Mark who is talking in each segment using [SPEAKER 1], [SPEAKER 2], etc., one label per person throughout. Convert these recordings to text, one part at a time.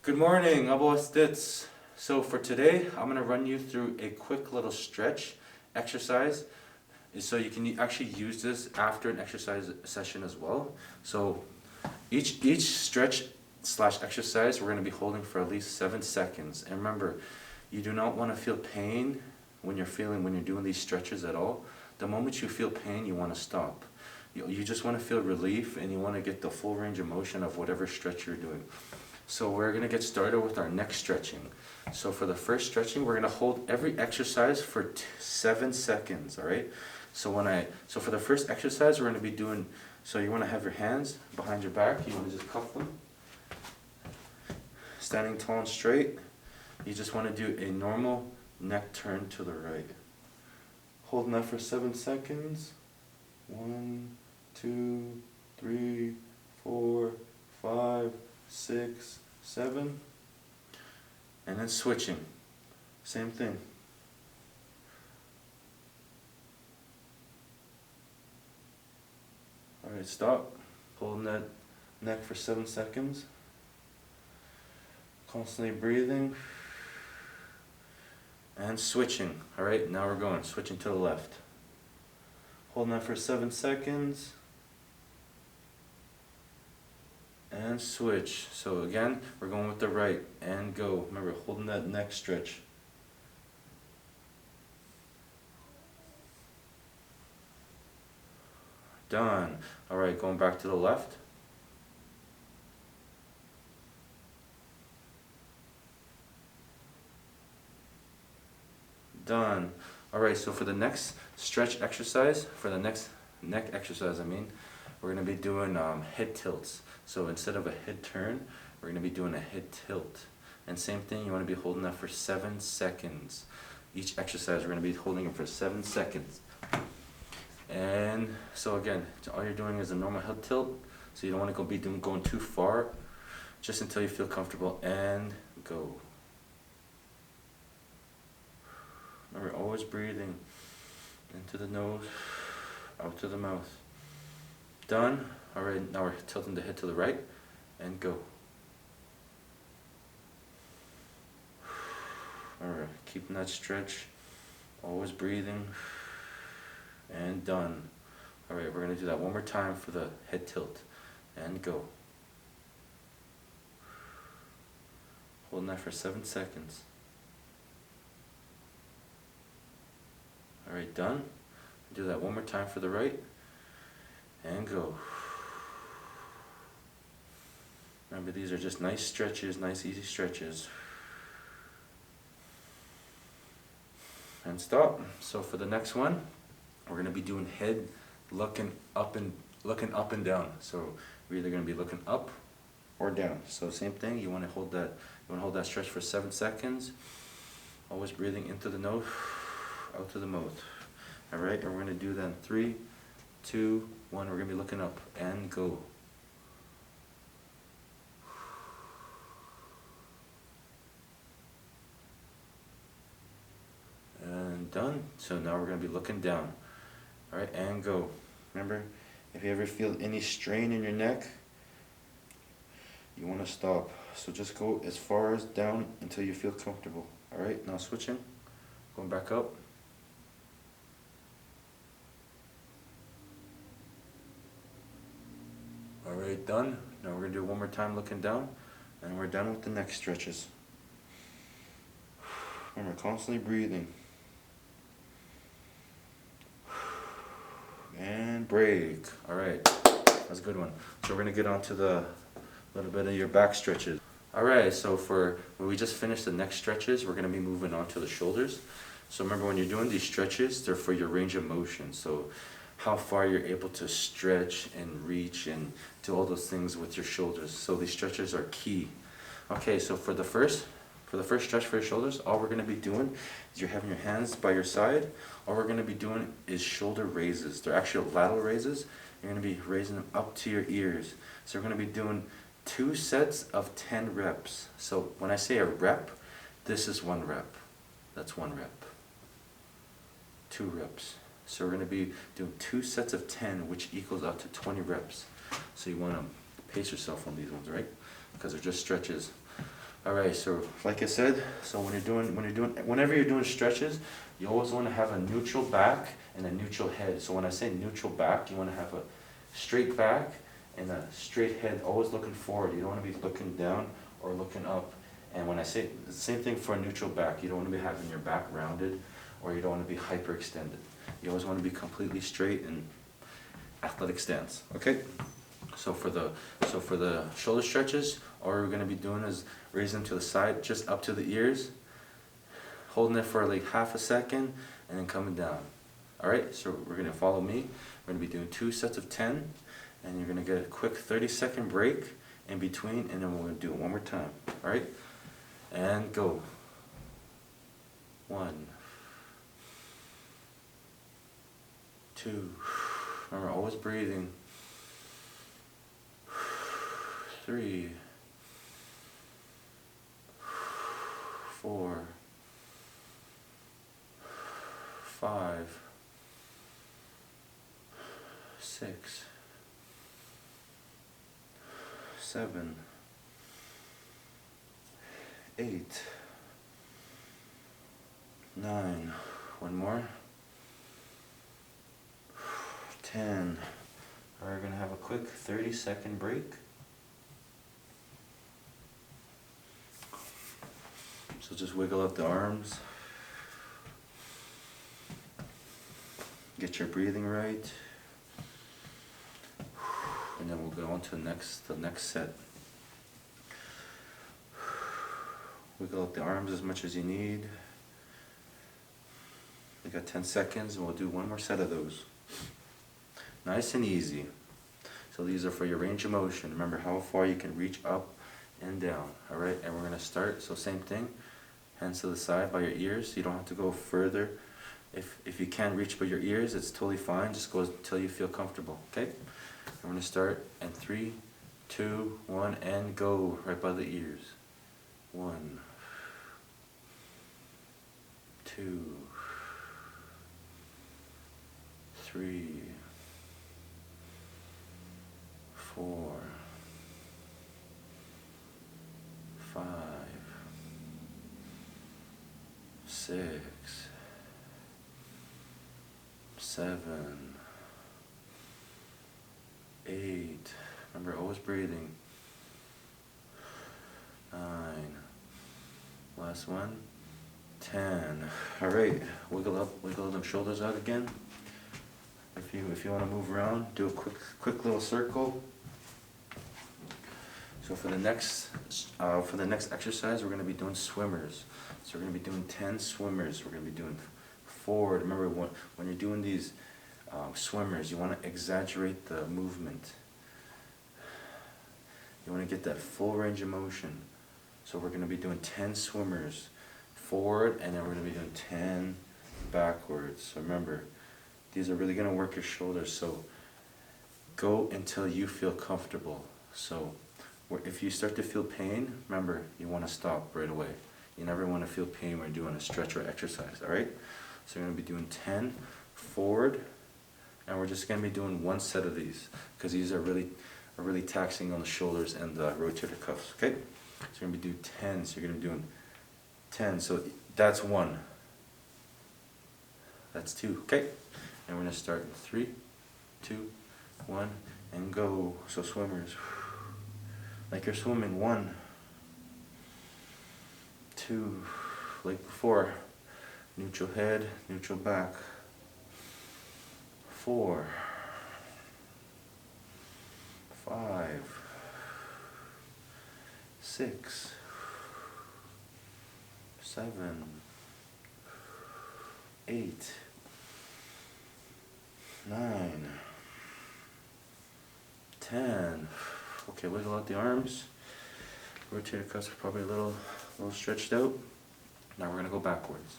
[SPEAKER 1] Good morning, Abostits. So for today, I'm going to run you through a quick little stretch exercise. So you can actually use this after an exercise session as well. So each stretch slash exercise we're going to be holding for at least 7 seconds. And remember, you do not want to feel pain when you're doing these stretches at all. The moment you feel pain, you want to stop. You just want to feel relief, and you want to get the full range of motion of whatever stretch you're doing. So we're going to get started with our neck stretching. So for the first stretching, we're going to hold every exercise for 7 seconds, all right? So for the first exercise, we're going to be doing, so you want to have your hands behind your back. You want to just cuff them. Standing tall and straight. You just want to do a normal neck turn to the right. Holding that for 7 seconds. 1, 2, 3, 4, 5, 6, 7. And then switching. Same thing. Alright, stop. Holding that neck for 7 seconds. Constantly breathing. And switching. Alright, now we're going. Switching to the left. Holding that for 7 seconds. And switch. So again, we're going with the right. And go. Remember, holding that neck stretch. Done. Alright, going back to the left. Done. Alright, so for the next stretch exercise, for the next neck exercise, we're going to be doing head tilts. So instead of a head turn, we're going to be doing a head tilt. And same thing, you want to be holding that for 7 seconds. Each exercise, we're going to be holding it for 7 seconds. And so again, all you're doing is a normal head tilt. So you don't want to be going too far, just until you feel comfortable. And go. Remember, always breathing into the nose, out to the mouth. Done. Alright, now we're tilting the head to the right, and go. Alright, keeping that stretch, always breathing, and done. Alright, we're going to do that one more time for the head tilt, and go. Holding that for 7 seconds. Alright, done. Do that one more time for the right, and go. Remember, these are just nice stretches, nice easy stretches. And stop. So for the next one, we're going to be doing head looking up and down. So we're either going to be looking up or down. So same thing, you want to hold that stretch for 7 seconds. Always breathing into the nose, out to the mouth. Alright, and we're going to do that in 3, 2, 1. We're going to be looking up, and go. And done. So now we're going to be looking down. Alright, and go. Remember, if you ever feel any strain in your neck, you want to stop. So just go as far as down until you feel comfortable. Alright, now switching. Going back up. Alright, done. Now we're going to do it one more time looking down, and we're done with the neck stretches. Remember, constantly breathing. And break. Alright, that's a good one. So we're going to get on to the little bit of your back stretches. Alright, so when we just finished the neck stretches, we're going to be moving on to the shoulders. So remember, when you're doing these stretches, they're for your range of motion. So how far you're able to stretch and reach and do all those things with your shoulders. So these stretches are key. Okay, so for the first stretch for your shoulders, all we're going to be doing is you're having your hands by your side. All we're going to be doing is shoulder raises. They're actually lateral raises. You're going to be raising them up to your ears. So we're going to be doing 2 sets of 10 reps. So when I say a rep, this is 1 rep. That's 1 rep. 2 reps. So we're going to be doing 2 sets of 10, which equals out to 20 reps. So you want to pace yourself on these ones, right? Because they're just stretches. Alright, so like I said, so whenever you're doing stretches, you always want to have a neutral back and a neutral head. So when I say neutral back, you want to have a straight back and a straight head, always looking forward. You don't want to be looking down or looking up. And when I say the same thing for a neutral back, you don't want to be having your back rounded, or you don't want to be hyperextended. You always want to be completely straight and athletic stance. Okay? So for the shoulder stretches, all we're going to be doing is raising them to the side, just up to the ears, holding it for like half a second, and then coming down. Alright, so we're going to follow me. We're going to be doing 2 sets of 10, and you're going to get a quick 30-second break in between, and then we're going to do it one more time. Alright? And go. 1, 2, remember, always breathing. 3, 4, 5, 6, 7, 8, 9, one more, 10. We're going to have a quick 30-second break. So just wiggle up the arms. Get your breathing right. And then we'll go on to the next set. Wiggle up the arms as much as you need. We got 10 seconds, and we'll do one more set of those. Nice and easy. So these are for your range of motion. Remember how far you can reach up and down. Alright, and we're going to start. So same thing. Hands to the side by your ears. You don't have to go further. If you can't reach by your ears, it's totally fine. Just go until you feel comfortable. Okay? I'm going to start in 3, 2, 1, and go right by the ears. 1, 2, 3, 4, 5, 6, 7, 8. Remember, always breathing. 9. Last one. 10. All right. Wiggle up. Wiggle them shoulders out again. If you want to move around, do a quick little circle. So for the next exercise, we're going to be doing swimmers. So we're going to be doing 10 swimmers. We're going to be doing forward. Remember, when you're doing these swimmers, you want to exaggerate the movement. You want to get that full range of motion. So we're going to be doing 10 swimmers forward, and then we're going to be doing 10 backwards. So remember, these are really going to work your shoulders. So go until you feel comfortable. So if you start to feel pain, remember, you want to stop right away. You never want to feel pain when you're doing a stretch or exercise, alright? So you're going to be doing 10 forward, and we're just going to be doing one set of these, because these are really taxing on the shoulders and the rotator cuffs, okay? So you're going to be doing 10, so you're going to be doing 10, so that's 1. That's 2, okay? And we're going to start in 3, 2, 1, and go. So swimmers, like you're swimming. 1, 2, like before, neutral head, neutral back. 4, 5, 6, 7, 8, 9, 10. Okay, wiggle out the arms. Rotator cuffs are probably a little stretched out. Now we're going to go backwards.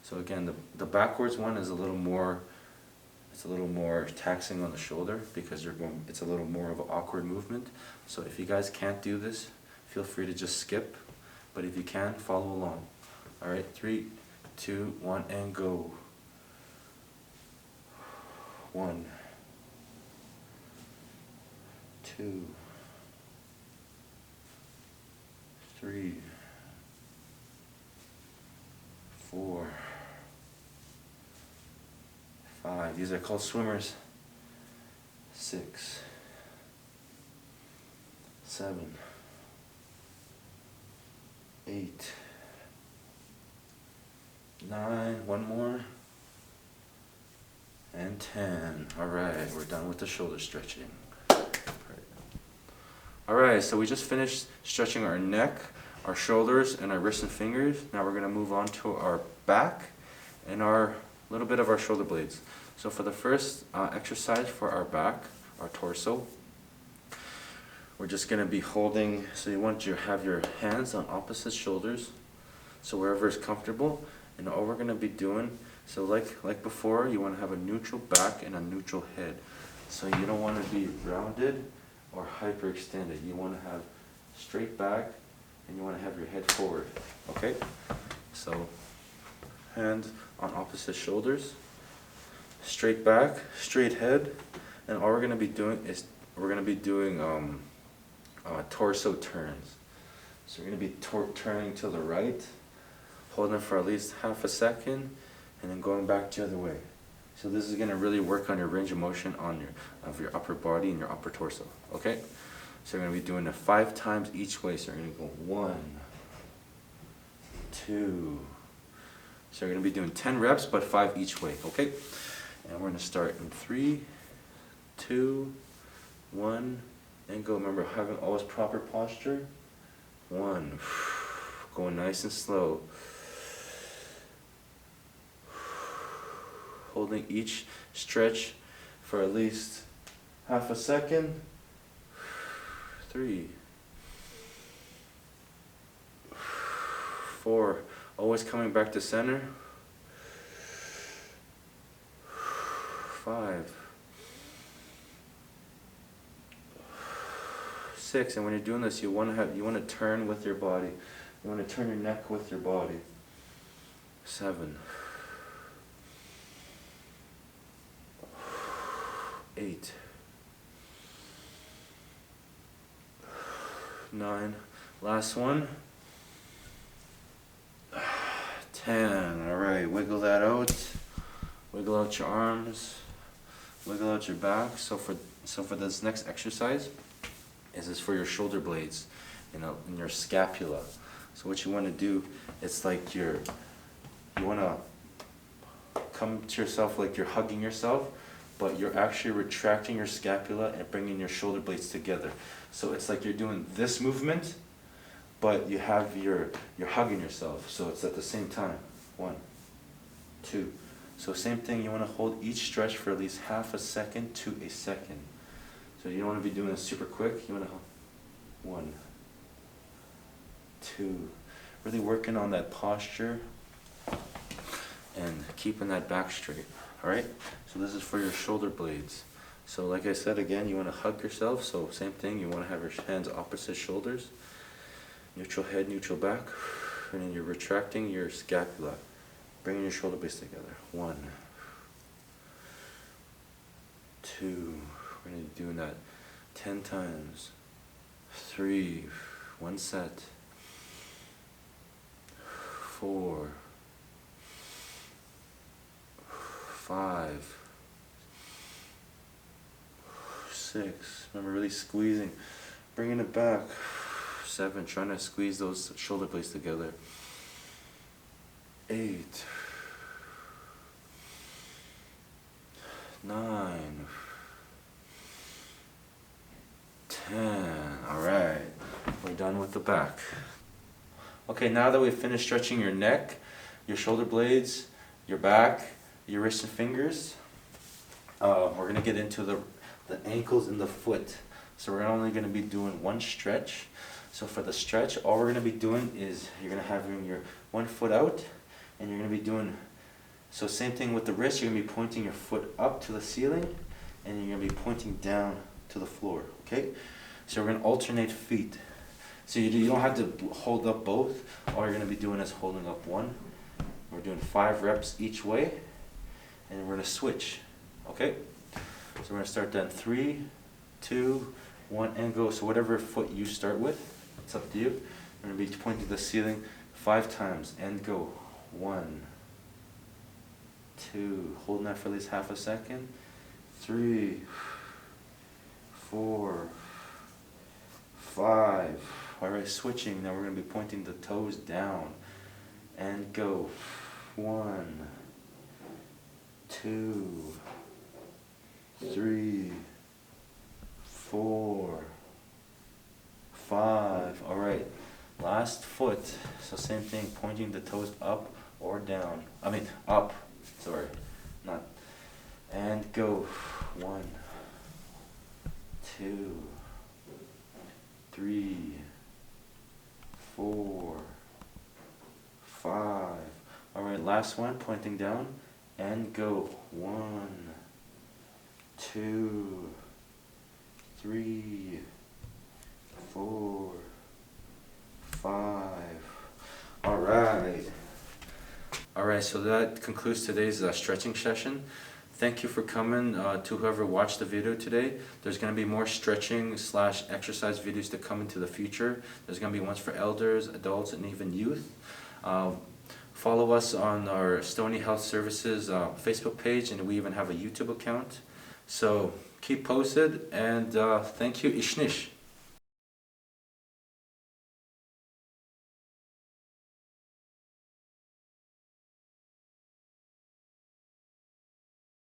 [SPEAKER 1] So again, the backwards one is a little more taxing on the shoulder, because it's a little more of an awkward movement. So if you guys can't do this, feel free to just skip. But if you can, follow along. Alright, 3, 2, 1, and go. 1, 2, 3, 4, 5. These are called swimmers. 6, 7, 8, 9. One more. And 10. All right, we're done with the shoulder stretching. All right, so we just finished stretching our neck, our shoulders, and our wrists and fingers. Now we're going to move on to our back and our little bit of our shoulder blades. So for the first exercise for our back, our torso, we're just going to be holding, so you want to have your hands on opposite shoulders, so wherever is comfortable. And all we're going to be doing, so like before, you want to have a neutral back and a neutral head. So you don't want to be rounded or hyperextended. You want to have straight back and you want to have your head forward. Okay? So hands on opposite shoulders, straight back, straight head, and all we're going to be doing is we're going to be doing torso turns. So we're going to be turning to the right, holding it for at least half a second, and then going back the other way. So this is going to really work on your range of motion of your upper body and your upper torso. Okay? So we're going to be doing it 5 times each way. So we're going to go 1, 2. So we're going to be doing 10 reps, but 5 each way. Okay? And we're going to start in 3, 2, 1, and go. Remember, having always proper posture. 1. Going nice and slow. Holding each stretch for at least half a second. 3, 4. Always coming back to center. 5, 6. And when you're doing this, you want to turn with your body. You want to turn your neck with your body. 7, 8, 9. Last one. 10. All right, wiggle that out. Wiggle out your arms. Wiggle out your back. So for this next exercise, is for your shoulder blades, and your scapula. So what you want to do, it's like you want to come to yourself like you're hugging yourself, but you're actually retracting your scapula and bringing your shoulder blades together. So it's like you're doing this movement, but you're hugging yourself. So it's at the same time. 1, 2. So same thing, you want to hold each stretch for at least half a second to a second. So you don't want to be doing this super quick. You want to hold 1, 2. Really working on that posture and keeping that back straight. Alright? So this is for your shoulder blades. So like I said again, you want to hug yourself. So same thing, you want to have your hands opposite shoulders. Neutral head, neutral back. And then you're retracting your scapula. Bringing your shoulder blades together. 1, 2. We're going to be doing that 10 times. 3. 1 set. 4. 5. 6. Remember, really squeezing. Bringing it back. 7. Trying to squeeze those shoulder blades together. 8. 9. 10. Alright, we're done with the back. Okay, now that we've finished stretching your neck, your shoulder blades, your back, your wrists and fingers, we're going to get into the ankles and the foot. So we're only going to be doing 1 stretch. So for the stretch, all we're going to be doing is you're going to have your 1 foot out, and you're going to be doing, so same thing with the wrist, you're going to be pointing your foot up to the ceiling, and you're going to be pointing down to the floor, okay? So we're going to alternate feet. So you don't have to hold up both. All you're going to be doing is holding up 1. We're doing 5 reps each way, and we're going to switch, okay? So we're going to start then 3, 2, 1, and go. So whatever foot you start with, it's up to you. We're going to be pointing to the ceiling 5 times, and go. 1, 2, holding that for at least half a second, 3, 4, 5. All right, switching. Now we're going to be pointing the toes down and go. 1, 2, 3, 4, 5. All right, last foot. So same thing, pointing the toes up or down. I mean up. Sorry, not. And go. 1, 2, 3, 4, 5. All right, last one, pointing down and go. 1, 2, 3, 4, 5. All right. All right, so that concludes today's stretching session. Thank you for coming to whoever watched the video today. There's going to be more stretching / exercise videos to come into the future. There's going to be ones for elders, adults, and even youth. Follow us on our Stoney Health Services Facebook page, and we even have a YouTube account. So keep posted, and thank you, Ishnish.